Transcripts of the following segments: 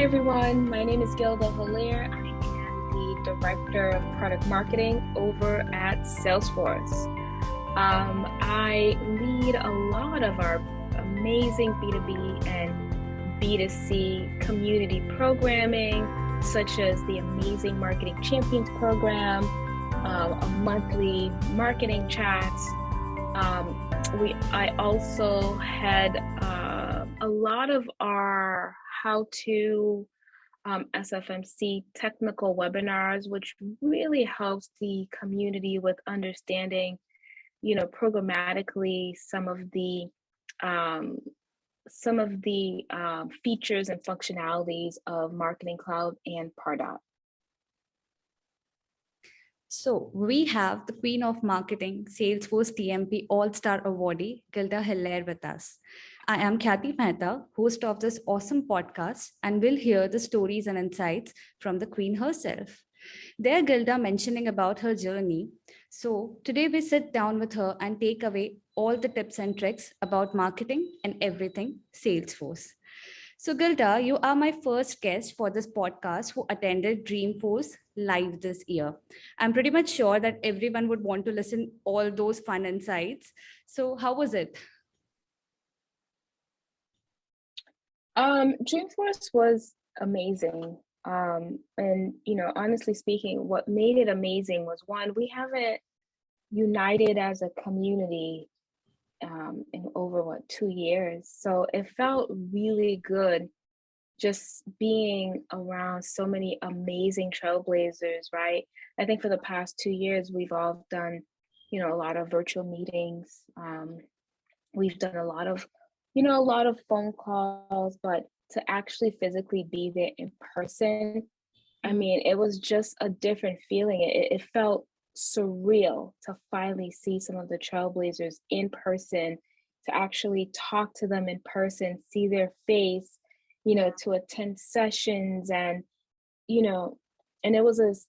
everyone. My name is Guilda Hilaire. I am the Director of Product Marketing over at Salesforce. I lead a lot of our amazing B2B and B2C community programming, such as the Amazing Marketing Champions program, a monthly marketing chats. I also had a lot of our how-to SFMC technical webinars, which really helps the community with understanding, programmatically some of the features and functionalities of Marketing Cloud and Pardot. So we have the Queen of Marketing, Salesforcetmp AllStar awardee, Guilda Hilaire with us. I am Khyati Mehta, host of this awesome podcast, and will hear the stories and insights from the Queen herself. There, Guilda mentioning about her journey. So today we sit down with her and take away all the tips and tricks about marketing and everything Salesforce. So Guilda, you are my first guest for this podcast who attended Dreamforce live this year. I'm pretty much sure that everyone would want to listen all those fun insights. So how was it? Dreamforce was amazing. And honestly speaking, what made it amazing was, one, we haven't united as a community in over 2 years. So it felt really good just being around so many amazing trailblazers, right? I think for the past 2 years, we've all done, a lot of virtual meetings. We've done a lot of phone calls, but to actually physically be there in person, I mean, it was just a different feeling. It felt surreal to finally see some of the trailblazers in person, to actually talk to them in person, see their face, to attend sessions, and and it was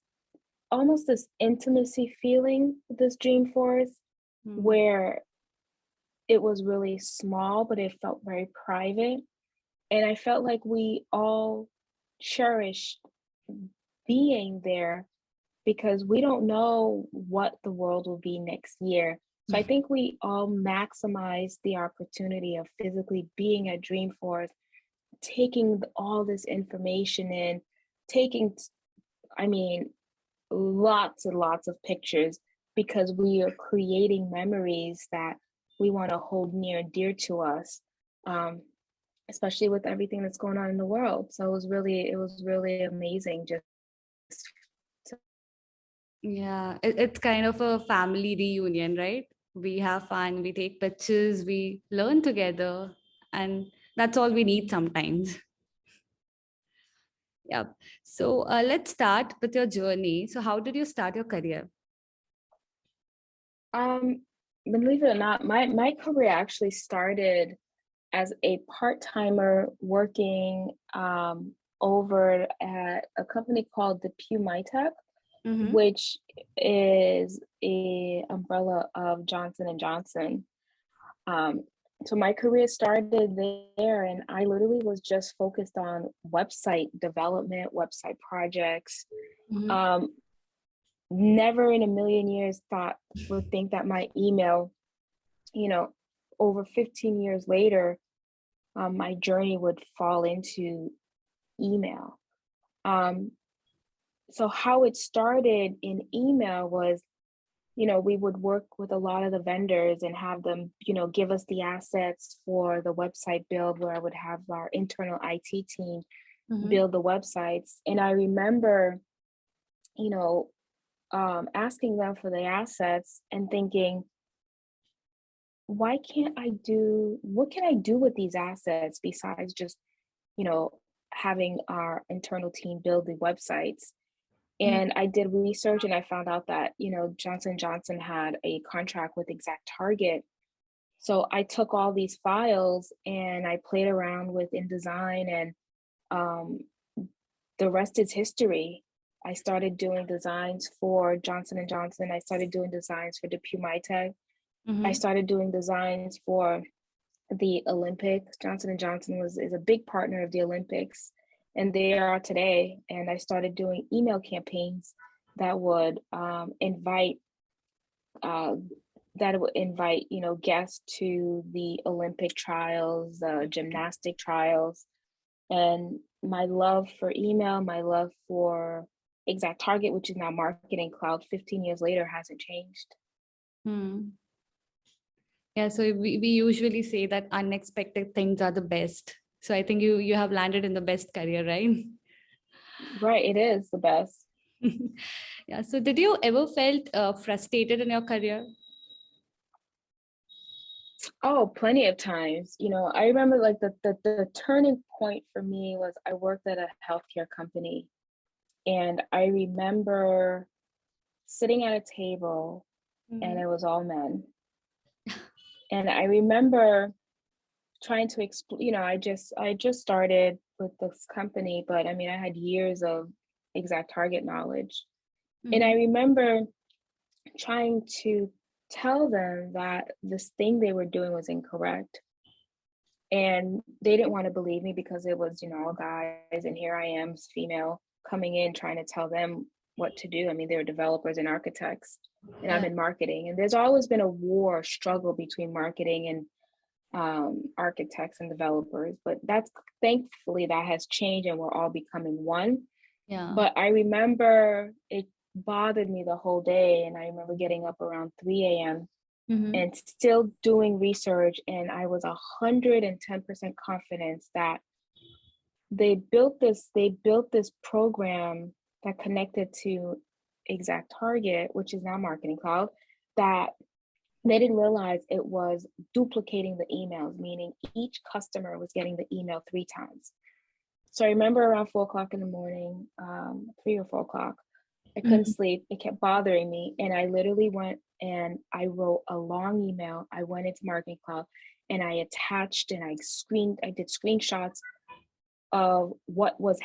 almost this intimacy feeling with this Dreamforce, where it was really small, but it felt very private. And I felt like we all cherished being there, because we don't know what the world will be next year. So I think we all maximized the opportunity of physically being at Dreamforce, taking all this information in, lots and lots of pictures, because we are creating memories that we want to hold near and dear to us, especially with everything that's going on in the world. So it was really amazing. Yeah, it's kind of a family reunion, right? We have fun, we take pictures, we learn together, and that's all we need sometimes. Yeah. So let's start with your journey. So how did you start your career? Believe it or not, my career actually started as a part-timer working over at a company called DePuy, which is a umbrella of Johnson & Johnson. So my career started there, and I literally was just focused on website development, website projects. Never in a million years would think that my email, over 15 years later, my journey would fall into email. So how it started in email was, we would work with a lot of the vendors and have them, give us the assets for the website build, where I would have our internal IT team build the websites. And I remember, asking them for the assets and thinking, what can I do with these assets besides just, having our internal team build the websites? And I did research, and I found out that, Johnson & Johnson had a contract with ExactTarget. So I took all these files and I played around with InDesign, and the rest is history. I started doing designs for Johnson & Johnson. I started doing designs for DePuy. I started doing designs for the Olympics. Johnson & Johnson is a big partner of the Olympics. and they are today. And I started doing email campaigns that would invite guests to the Olympic trials, gymnastic trials. And my love for email, my love for ExactTarget, which is now Marketing Cloud, 15 years later, hasn't changed. Yeah, so we usually say that unexpected things are the best. So I think you have landed in the best career, right? Right, it is the best. Yeah. So did you ever felt frustrated in your career? Oh, plenty of times. I remember like the turning point for me was I worked at a healthcare company, and I remember sitting at a table and it was all men. And I remember trying to explain, I just started with this company, but I mean, I had years of ExactTarget knowledge. And I remember trying to tell them that this thing they were doing was incorrect. And they didn't want to believe me because it was, all guys. And here I am, female, coming in trying to tell them what to do. I mean, they were developers and architects, and I'm in marketing. And there's always been a struggle between marketing and architects and developers. But thankfully that has changed, and we're all becoming one. Yeah. But I remember it bothered me the whole day. And I remember getting up around 3 a.m. and still doing research. And I was 110% confident that they built this program that connected to ExactTarget, which is now Marketing Cloud, that they didn't realize it was duplicating the emails, meaning each customer was getting the email 3 times. So I remember around 4 o'clock in the morning, 3 or 4 o'clock, I couldn't sleep. It kept bothering me. And I literally went and I wrote a long email. I went into Marketing Cloud and I attached and I did screenshots of what was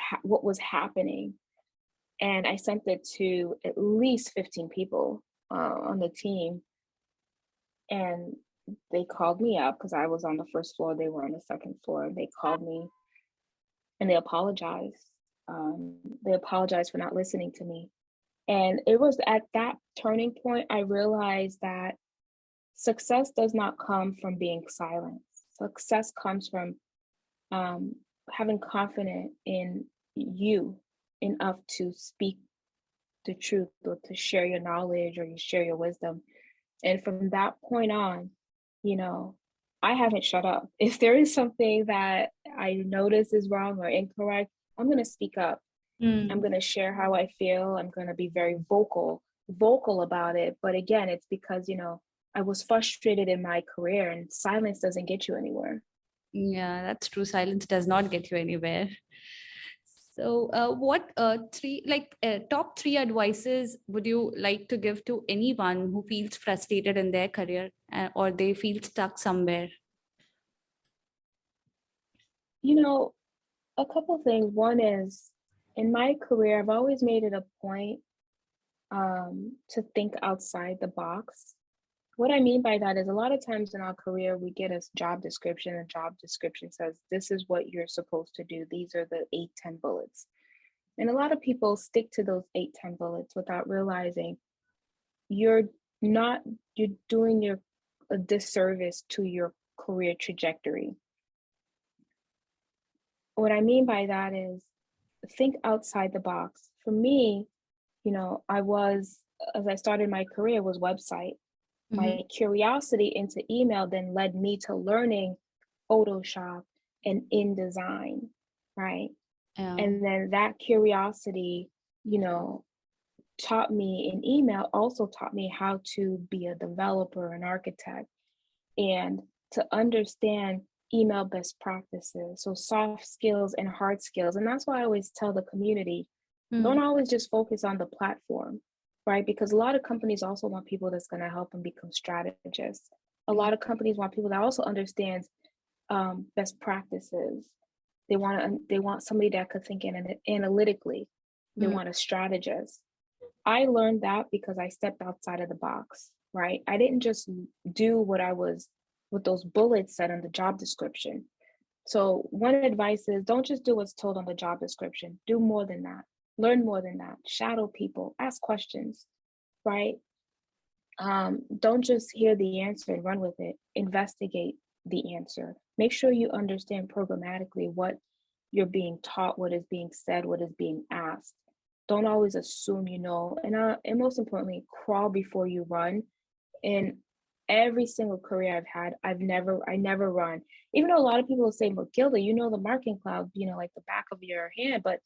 happening. And I sent it to at least 15 people on the team. And they called me up because I was on the first floor. They were on the second floor. They called me and they apologized. They apologized for not listening to me. And it was at that turning point, I realized that success does not come from being silent. Success comes from having confidence in you enough to speak the truth or to share your knowledge or you share your wisdom. And from that point on, I haven't shut up. If there is something that I notice is wrong or incorrect, I'm going to speak up. I'm going to share how I feel. I'm going to be very vocal about it. But again, it's because, I was frustrated in my career, and silence doesn't get you anywhere. Yeah, that's true. Silence does not get you anywhere. So what top 3 advices would you like to give to anyone who feels frustrated in their career or they feel stuck somewhere? A couple things. One is, in my career, I've always made it a point to think outside the box. What I mean by that is, a lot of times in our career, we get a job description. A job description says, this is what you're supposed to do. These are the 8-10 bullets. And a lot of people stick to those 8-10 bullets without realizing you're doing a disservice to your career trajectory. What I mean by that is, think outside the box. For me, as I started my career, was website. My curiosity into email then led me to learning Photoshop and InDesign, right? Yeah. And then that curiosity, taught me in email, also taught me how to be a developer, an architect, and to understand email best practices. So soft skills and hard skills. And that's why I always tell the community, don't always just focus on the platform, right? Because a lot of companies also want people that's going to help them become strategists. A lot of companies want people that also understands best practices. They want somebody that could think analytically. They want a strategist. I learned that because I stepped outside of the box, right? I didn't just do what those bullets said in the job description. So one advice is don't just do what's told on the job description. Do more than that. Learn more than that. Shadow people. Ask questions, right? Don't just hear the answer and run with it. Investigate the answer. Make sure you understand programmatically what you're being taught, what is being said, what is being asked. Don't always assume you know. And most importantly, crawl before you run. In every single career I've had, I never run. Even though a lot of people will say, well, Gilda, you know the marketing cloud, like the back of your hand, but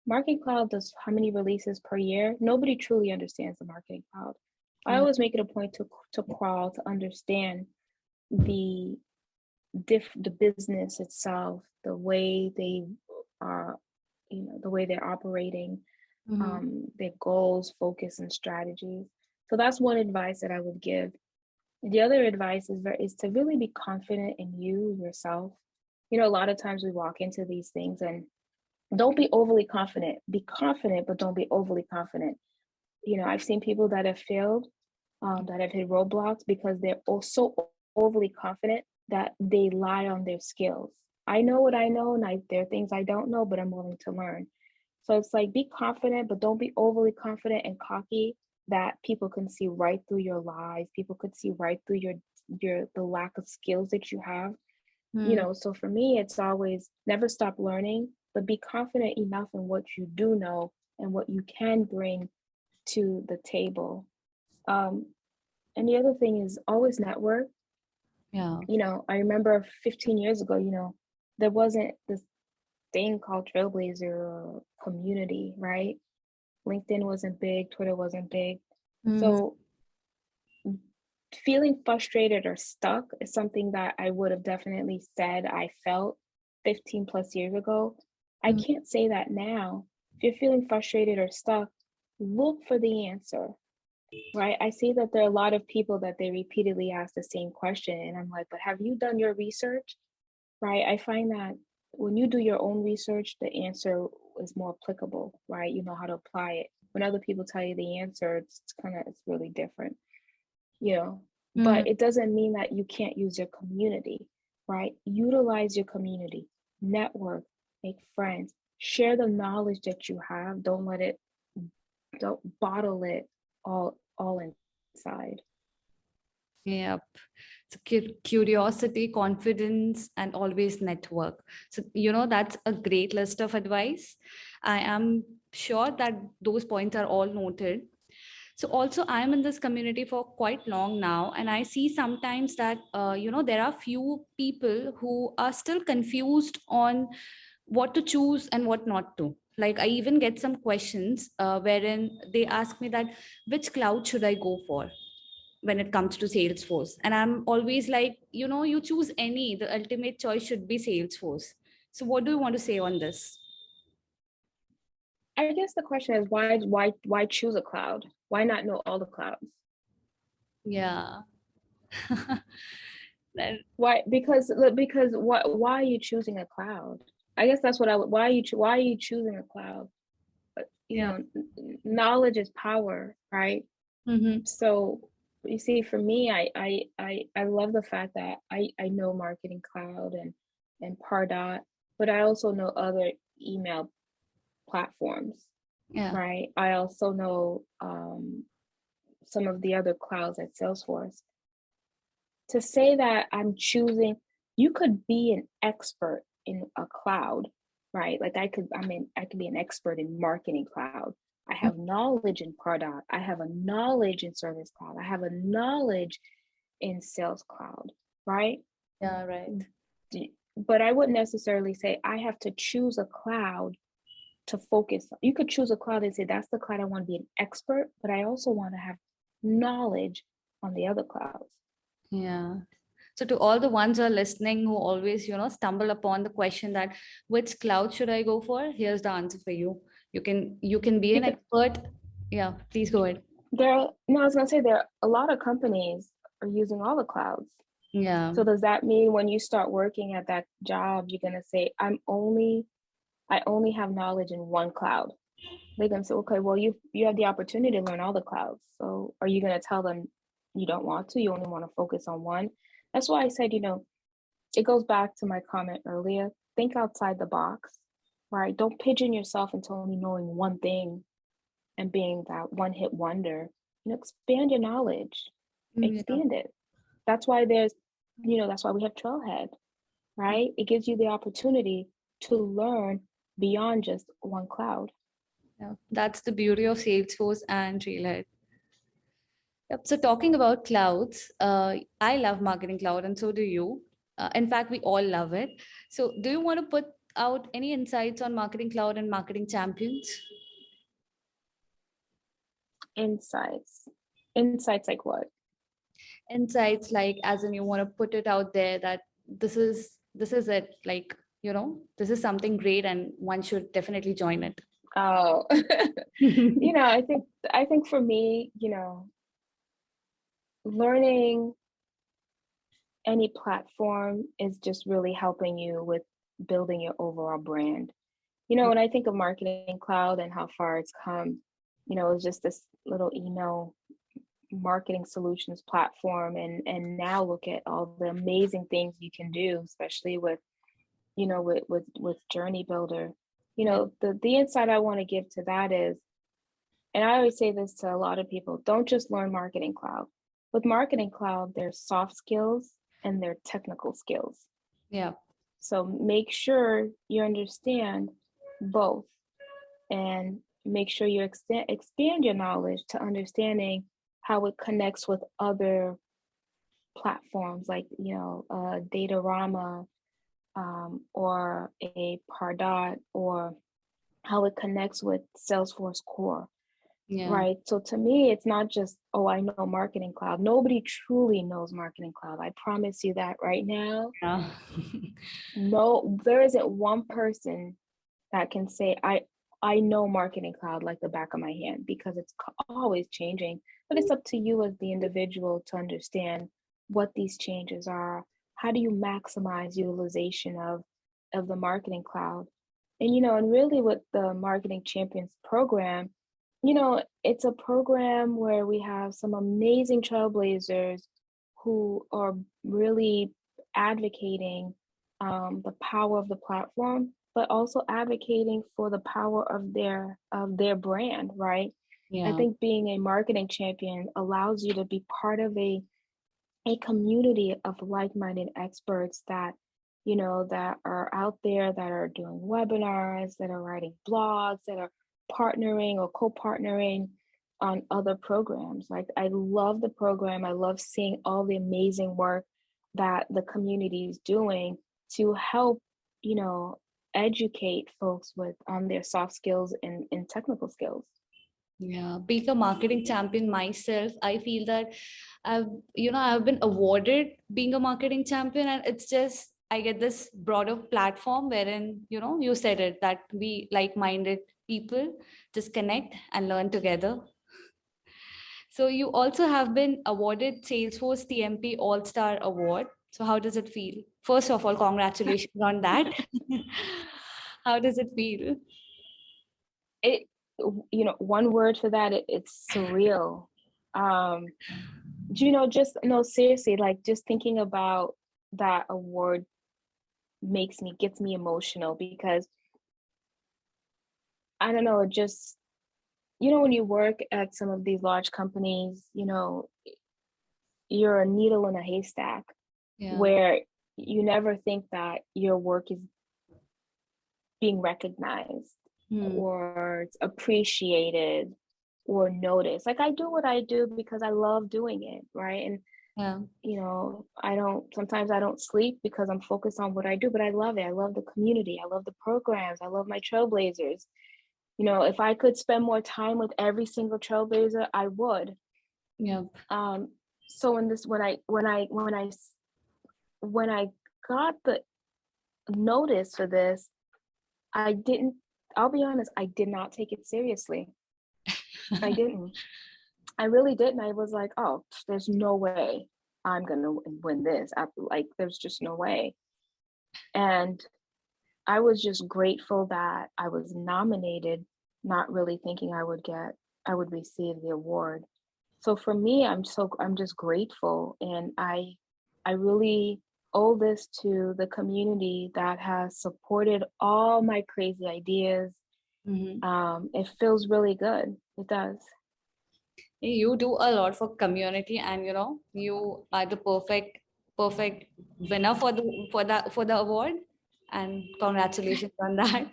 marketing cloud does how many releases per year? Nobody truly understands the marketing cloud. I Yeah. always make it a point to crawl, to understand the business itself, the way they are, the way they're operating, their goals, focus, and strategies. So that's one advice that I would give. The other advice is to really be confident in yourself. A lot of times we walk into these things and don't be overly confident. Be confident, but don't be overly confident. I've seen people that have failed, that have hit roadblocks because they're so overly confident that they lie on their skills. I know what I know, and there are things I don't know, but I'm willing to learn. So it's like, be confident, but don't be overly confident and cocky that people can see right through your lies. People could see right through the lack of skills that you have. So for me, it's always never stop learning, but be confident enough in what you do know and what you can bring to the table. And the other thing is always network. Yeah. I remember 15 years ago, there wasn't this thing called Trailblazer or community, right? LinkedIn wasn't big, Twitter wasn't big. So feeling frustrated or stuck is something that I would have definitely said I felt 15 plus years ago. I can't say that now. If you're feeling frustrated or stuck, look for the answer, right? I see that there are a lot of people that they repeatedly ask the same question, and I'm like, but have you done your research, right? I find that when you do your own research, the answer is more applicable, right? You know how to apply it. When other people tell you the answer, it's really different, but it doesn't mean that you can't use your community, right? Utilize your community, network, make friends, share the knowledge that you have. Don't bottle it all inside. Yep. So curiosity, confidence, and always network. So, that's a great list of advice. I am sure that those points are all noted. So also I'm in this community for quite long now, and I see sometimes that, there are few people who are still confused on what to choose and what not to. Like I even get some questions wherein they ask me that which cloud should I go for when it comes to Salesforce. And I'm always like, you choose any, the ultimate choice should be Salesforce. So what do you want to say on this? I guess the question is why choose a cloud? Why not know all the clouds? Yeah. Why? Because why are you choosing a cloud? I guess that's what I would. Why are you choosing a cloud? But Yeah. knowledge is power, right? So you see, for me, I love the fact that I know Marketing Cloud and Pardot, but I also know other email platforms, Yeah. right? I also know some of the other clouds at Salesforce. To say that I'm choosing, you could be an expert in a cloud, right? Like I could be an expert in Marketing Cloud. I have knowledge in Pardot. I have a knowledge in Service Cloud. I have a knowledge in Sales Cloud, right? Yeah, right. But I wouldn't necessarily say I have to choose a cloud to focus. You could choose a cloud and say, that's the cloud I want to be an expert, but I also want to have knowledge on the other clouds. Yeah. So to all the ones who are listening who always, stumble upon the question that which cloud should I go for? Here's the answer for you. You can be an expert. Yeah, please go ahead. I was gonna say a lot of companies are using all the clouds. Yeah. So does that mean when you start working at that job, you're gonna say, I only have knowledge in one cloud? They're gonna say, okay, well, you have the opportunity to learn all the clouds. So are you gonna tell them you don't want to? You only want to focus on one? That's why I said, it goes back to my comment earlier. Think outside the box, right? Don't pigeon yourself into only knowing one thing and being that one hit wonder. Expand your knowledge, Yeah. expand it. That's why that's why we have Trailhead, right? It gives you the opportunity to learn beyond just one cloud. Yeah. That's the beauty of Salesforce and Trailhead. Yep. So talking about clouds, I love Marketing Cloud, and so do you. In fact, we all love it. So, do you want to put out any insights on Marketing Cloud and Marketing Champions? Insights. Insights like what? Insights like, as in, you want to put it out there that this is it. Like, this is something great, and one should definitely join it. Oh, I think for me, learning any platform is just really helping you with building your overall brand. When I think of Marketing Cloud and how far it's come, it's just this little email marketing solutions platform, and now look at all the amazing things you can do, especially with Journey Builder. Yeah. The insight I want to give to that is, and I always say this to a lot of people, don't just learn Marketing Cloud. With Marketing Cloud, there's soft skills and there's technical skills. Yeah. So make sure you understand both, and make sure you expand your knowledge to understanding how it connects with other platforms like, Datarama, or a Pardot, or how it connects with Salesforce Core. Yeah. Right. So to me, it's not just, oh, I know Marketing Cloud. Nobody truly knows Marketing Cloud. I promise you that right now. Yeah. No, there isn't one person that can say, I know Marketing Cloud like the back of my hand, because it's always changing. But it's up to you as the individual to understand what these changes are. How do you maximize utilization of the Marketing Cloud? And really with the Marketing Champions program, it's a program where we have some amazing trailblazers who are really advocating the power of the platform, but also advocating for the power of their brand, right? I Yeah. think being a marketing champion allows you to be part of a community of like-minded experts that are out there, that are doing webinars, that are writing blogs, that are partnering or co-partnering on other programs. Like, I love the program. I love seeing all the amazing work that the community is doing to help, educate folks with on their soft skills and technical skills. Yeah, being a marketing champion myself, I feel that I've been awarded being a marketing champion, and it's just I get this broader platform wherein, you said it, that we like-minded people just connect and learn together. So you also have been awarded Salesforcetmp AllStar Award. So how does it feel? First of all, congratulations on that. How does it feel? It, one word for that, it's surreal. Just no, seriously, like, just thinking about that award gets me emotional, because I don't know, just, when you work at some of these large companies, you're a needle in a haystack, Yeah. where you never think that your work is being recognized or it's appreciated or noticed. Like, I do what I do because I love doing it, right? And Yeah. sometimes I don't sleep because I'm focused on what I do, but I love it. I love the community. I love the programs. I love my trailblazers. If I could spend more time with every single trailblazer, I would. Yeah. So when I got the notice for this, I'll be honest, I did not take it seriously. I didn't. I really didn't. I was like, oh, there's no way I'm gonna win this. There's just no way. And I was just grateful that I was nominated, not really thinking I would receive the award. So for me, I'm just grateful, and I really owe this to the community that has supported all my crazy ideas. It feels really good. It does. You do a lot for community, and you are the perfect winner for the award, and congratulations on that.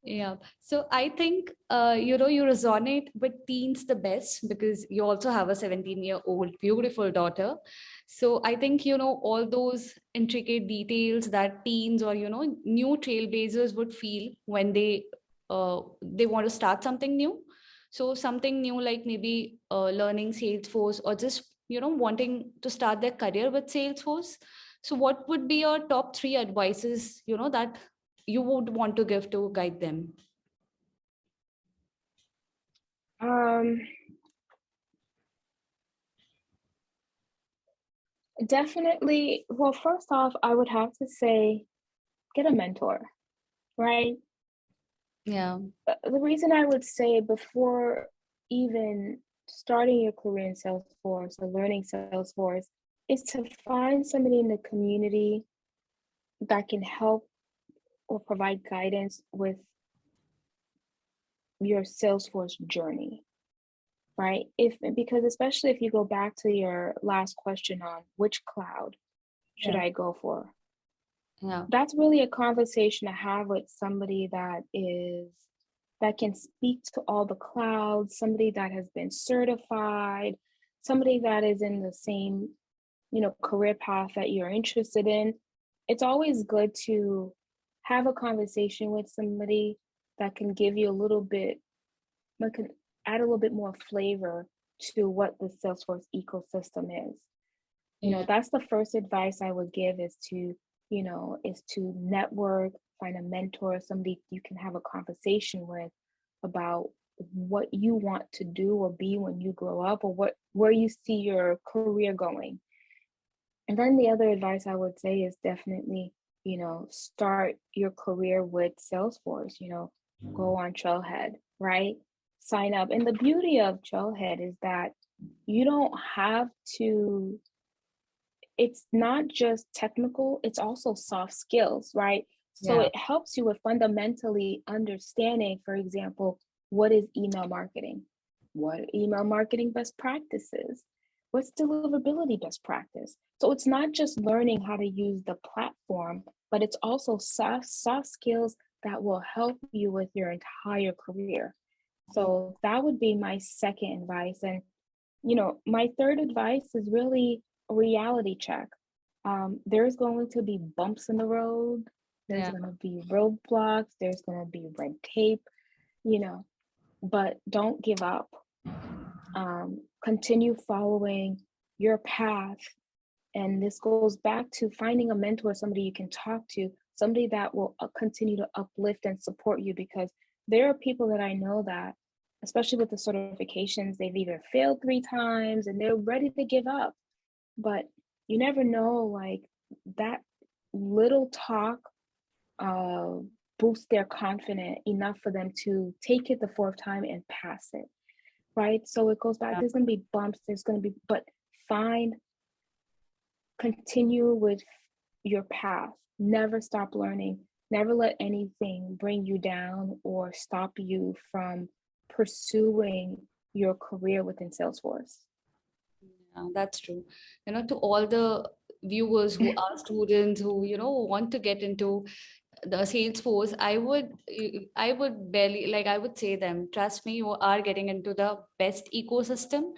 Yeah. So I think, you resonate with teens the best because you also have a 17-year-old beautiful daughter. So I think, all those intricate details that teens or, new trailblazers would feel when they want to start something new. So something new, like maybe learning Salesforce, or just, wanting to start their career with Salesforce. So what would be your top three advices, that you would want to give to guide them? Um, Definitely. Well, first off, I would have to say, get a mentor, right? Yeah. The reason I would say before even starting your career in Salesforce or learning Salesforce is to find somebody in the community that can help or provide guidance with your Salesforce journey, right? Because especially if you go back to your last question on which cloud should Yeah. I go for, Yeah. that's really a conversation to have with somebody that can speak to all the clouds, somebody that has been certified, somebody that is in the same, career path that you're interested in. It's always good to have a conversation with somebody that can give you a little bit, that can add a little bit more flavor to what the Salesforce ecosystem is. Yeah. That's the first advice I would give is to, network, find a mentor, somebody you can have a conversation with about what you want to do or be when you grow up, or where you see your career going. And then the other advice I would say is definitely, start your career with Salesforce, go on Trailhead, right? Sign up. And the beauty of Trailhead is that you don't have to, it's not just technical, it's also soft skills, right? So Yeah. it helps you with fundamentally understanding, for example, what is email marketing? What are email marketing best practices? What's deliverability best practice? So it's not just learning how to use the platform, but it's also soft skills that will help you with your entire career. So that would be my second advice. And my third advice is really a reality check. There's going to be bumps in the road. There's Yeah. going to be roadblocks. There's going to be red tape, but don't give up. Continue following your path. And this goes back to finding a mentor, somebody you can talk to, somebody that will continue to uplift and support you, because there are people that I know that, especially with the certifications, they've either failed 3 times and they're ready to give up. But you never know, like that little talk boosts their confidence enough for them to take it the fourth time and pass it, right? So it goes back, Yeah. there's going to be bumps, but find, continue with your path. Never stop learning. Never let anything bring you down or stop you from pursuing your career within Salesforce. Yeah, that's true. To all the viewers who are students who, want to get into the Salesforce, I would barely, like, I would say them, trust me, you are getting into the best ecosystem.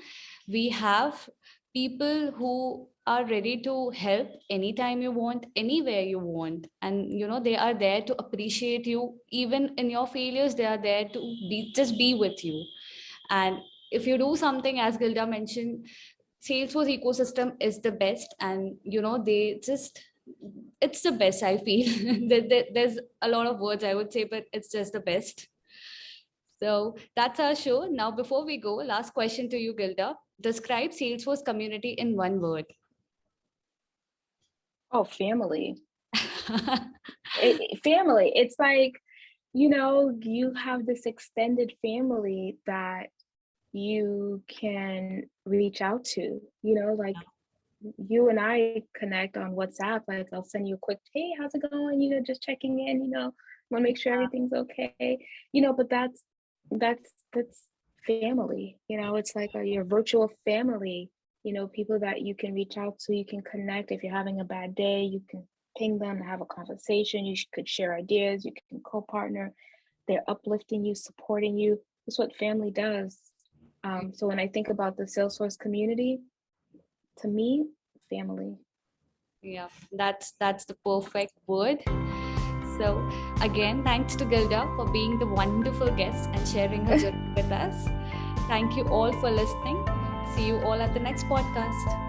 We have people who are ready to help anytime you want, anywhere you want. And, they are there to appreciate you. Even in your failures, they are there to be with you. And if you do something, as Gilda mentioned, Salesforce ecosystem is the best, and it's the best. I feel there's a lot of words I would say, but it's just the best. So that's our show. Now, before we go, last question to you, Gilda. Describe Salesforce community in one word. Oh, family. Family. It's like, you have this extended family that you can reach out to, like you and I connect on WhatsApp, like I'll send you a quick, hey, how's it going? Just checking in, want to make sure everything's okay. But that's family. It's like your virtual family, people that you can reach out to, you can connect. If you're having a bad day, you can ping them, have a conversation. You could share ideas, you can co-partner. They're uplifting you, supporting you. That's what family does. So when I think about the Salesforce community, to me, family. Yeah, that's the perfect word. So again, thanks to Guilda for being the wonderful guest and sharing her journey with us. Thank you all for listening. See you all at the next podcast.